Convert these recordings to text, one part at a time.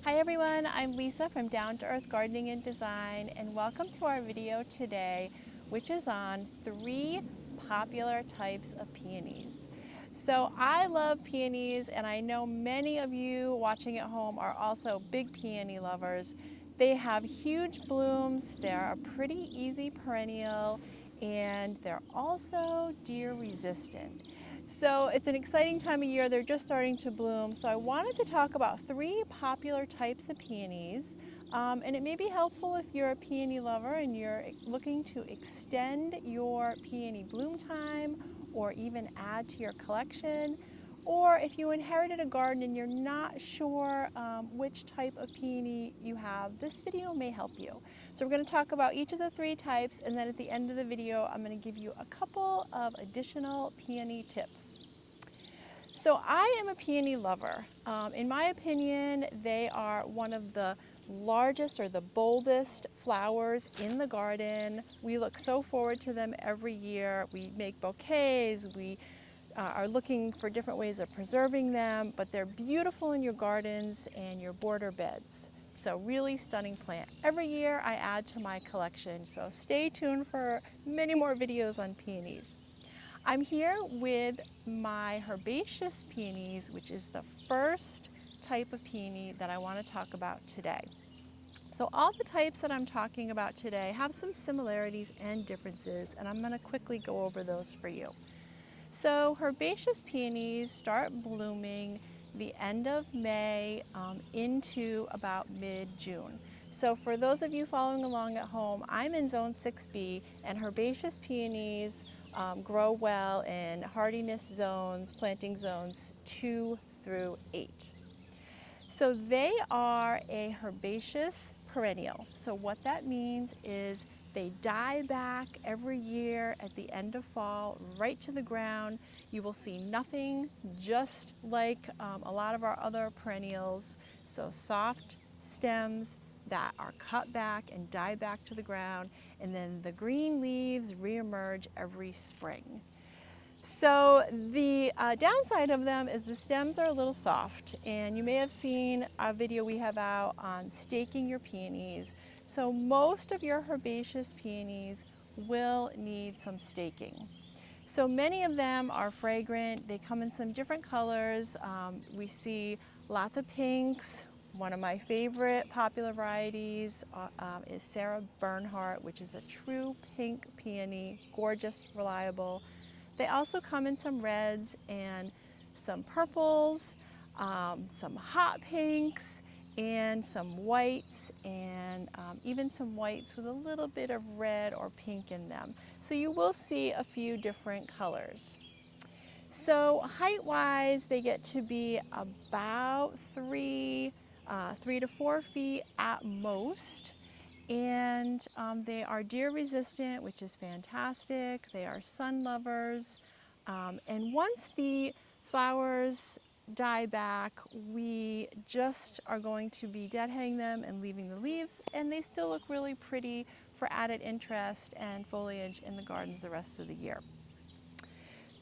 Hi everyone, I'm Lisa from Down to Earth Gardening and Design, and welcome to our video today, which is on 3 popular types of peonies. So I love peonies, and I know many of you watching at home are also big peony lovers. They have huge blooms, they're a pretty easy perennial, and they're also deer resistant. So it's an exciting time of year. They're just starting to bloom. So I wanted to talk about 3 popular types of peonies. And it may be helpful if you're a peony lover and you're looking to extend your peony bloom time or even add to your collection. Or if you inherited a garden and you're not sure which type of peony you have, this video may help you. So we're going to talk about each of the 3 types, and then at the end of the video I'm going to give you a couple of additional peony tips. So I am a peony lover. In my opinion, they are one of the largest or the boldest flowers in the garden. We look so forward to them every year. We make bouquets, we are looking for different ways of preserving them, but they're beautiful in your gardens and your border beds. So really stunning plant. Every year I add to my collection, so stay tuned for many more videos on peonies. I'm here with my herbaceous peonies, which is the first type of peony that I want to talk about today. So all the types that I'm talking about today have some similarities and differences, and I'm going to quickly go over those for you. So herbaceous peonies start blooming the end of May into about mid-June. So for those of you following along at home, I'm in zone 6B, and herbaceous peonies grow well in hardiness zones, planting zones 2 through 8. So they are a herbaceous perennial. So what that means is they die back every year at the end of fall, right to the ground. You will see nothing, just like a lot of our other perennials. So soft stems that are cut back and die back to the ground, and then the green leaves reemerge every spring. So the downside of them is the stems are a little soft, and you may have seen a video we have out on staking your peonies. So most of your herbaceous peonies will need some staking. So many of them are fragrant. They come in some different colors. We see lots of pinks. One of my favorite popular varieties is Sarah Bernhardt, which is a true pink peony, gorgeous, reliable. They also come in some reds and some purples, some hot pinks, and some whites, and even some whites with a little bit of red or pink in them. So you will see a few different colors. So height-wise, they get to be about 3 to 4 feet at most. And they are deer resistant, which is fantastic. They are sun lovers. And once the flowers die back, we just are going to be deadheading them and leaving the leaves, and they still look really pretty for added interest and foliage in the gardens the rest of the year.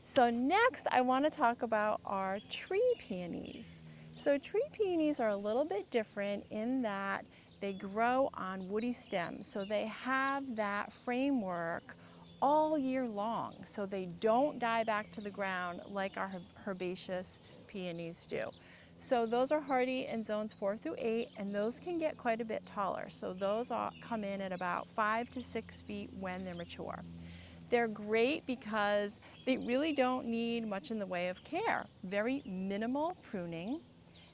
So next I want to talk about our tree peonies. So tree peonies are a little bit different in that they grow on woody stems. So they have that framework all year long. So they don't die back to the ground like our herbaceous peonies do. So those are hardy in zones 4 through 8, and those can get quite a bit taller. So those come in at about 5 to 6 feet when they're mature. They're great because they really don't need much in the way of care. Very minimal pruning.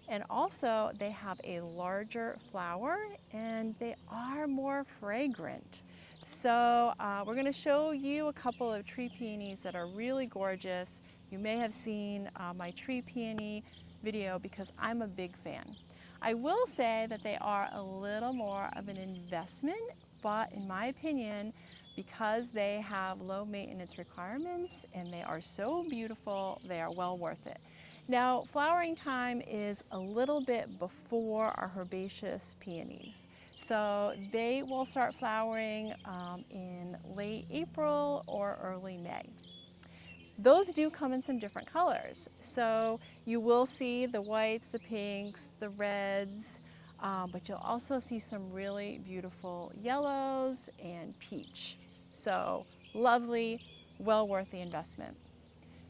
And also they have a larger flower and they are more fragrant. So we're going to show you a couple of tree peonies that are really gorgeous. You may have seen my tree peony video because I'm a big fan. I will say that they are a little more of an investment, but in my opinion, because they have low maintenance requirements and they are so beautiful, they are well worth it. Now, flowering time is a little bit before our herbaceous peonies. So they will start flowering in late April or early May. Those do come in some different colors. So you will see the whites, the pinks, the reds, but you'll also see some really beautiful yellows and peach. So lovely, well worth the investment.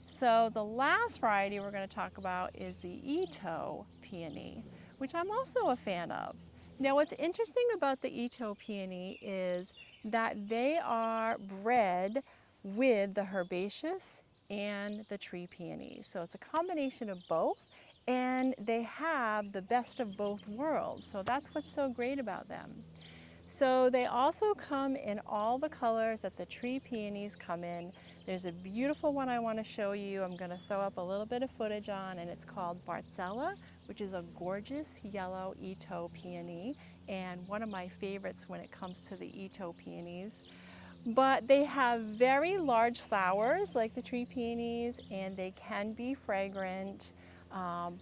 So the last variety we're going to talk about is the Itoh peony, which I'm also a fan of. Now what's interesting about the Itoh peony is that they are bred with the herbaceous and the tree peonies. So it's a combination of both, and they have the best of both worlds. So that's what's so great about them. So they also come in all the colors that the tree peonies come in. There's a beautiful one I want to show you. I'm going to throw up a little bit of footage on, and it's called Bartzella, which is a gorgeous yellow Itoh peony, and one of my favorites when it comes to the Itoh peonies. But they have very large flowers like the tree peonies, and they can be fragrant,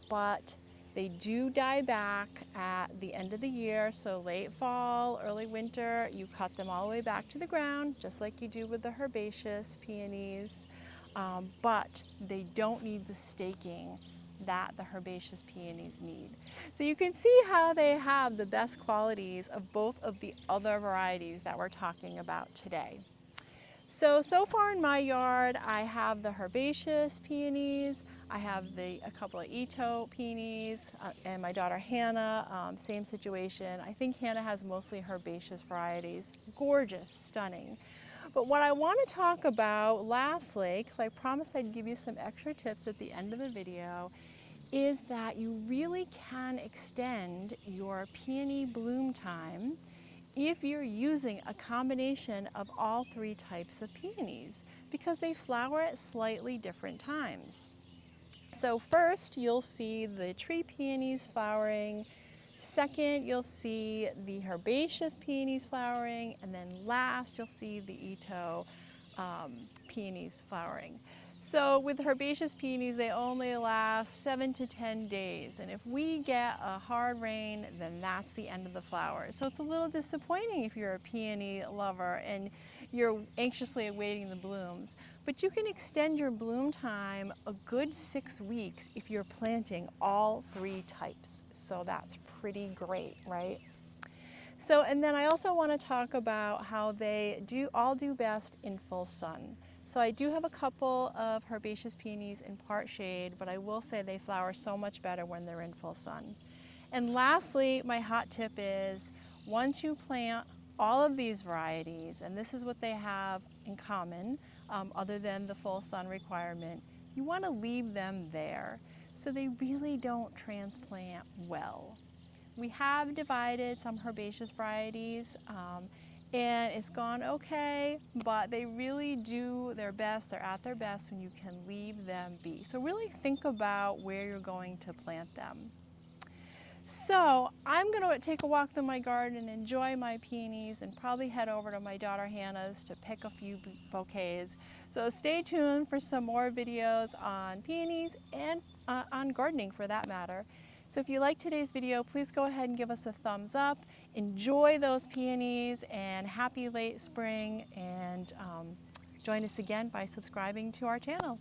but they do die back at the end of the year. So late fall, early winter, you cut them all the way back to the ground, just like you do with the herbaceous peonies. But they don't need the staking that the herbaceous peonies need. So you can see how they have the best qualities of both of the other varieties that we're talking about today. So far in my yard, I have the herbaceous peonies, I have a couple of Itoh peonies, and my daughter Hannah, same situation. I think Hannah has mostly herbaceous varieties. Gorgeous, stunning. But what I want to talk about lastly, because I promised I'd give you some extra tips at the end of the video, is that you really can extend your peony bloom time if you're using a combination of all three types of peonies, because they flower at slightly different times. So first you'll see the tree peonies flowering, second you'll see the herbaceous peonies flowering, and then last you'll see the Itoh peonies flowering. So with herbaceous peonies, they only last 7 to 10 days. And if we get a hard rain, then that's the end of the flowers. So it's a little disappointing if you're a peony lover and you're anxiously awaiting the blooms. But you can extend your bloom time a good 6 weeks if you're planting all three types. So that's pretty great, right? So, and then I also want to talk about how they all do best in full sun. So I do have a couple of herbaceous peonies in part shade, but I will say they flower so much better when they're in full sun. And lastly, my hot tip is once you plant all of these varieties, and this is what they have in common, other than the full sun requirement, you want to leave them there so they really don't transplant well. We have divided some herbaceous varieties, and it's gone okay, but they really do their best. They're at their best when you can leave them be. So really think about where you're going to plant them. So I'm going to take a walk through my garden and enjoy my peonies, and probably head over to my daughter Hannah's to pick a few bouquets. So stay tuned for some more videos on peonies and on gardening for that matter. So if you like today's video, please go ahead and give us a thumbs up. Enjoy those peonies, and happy late spring, and join us again by subscribing to our channel.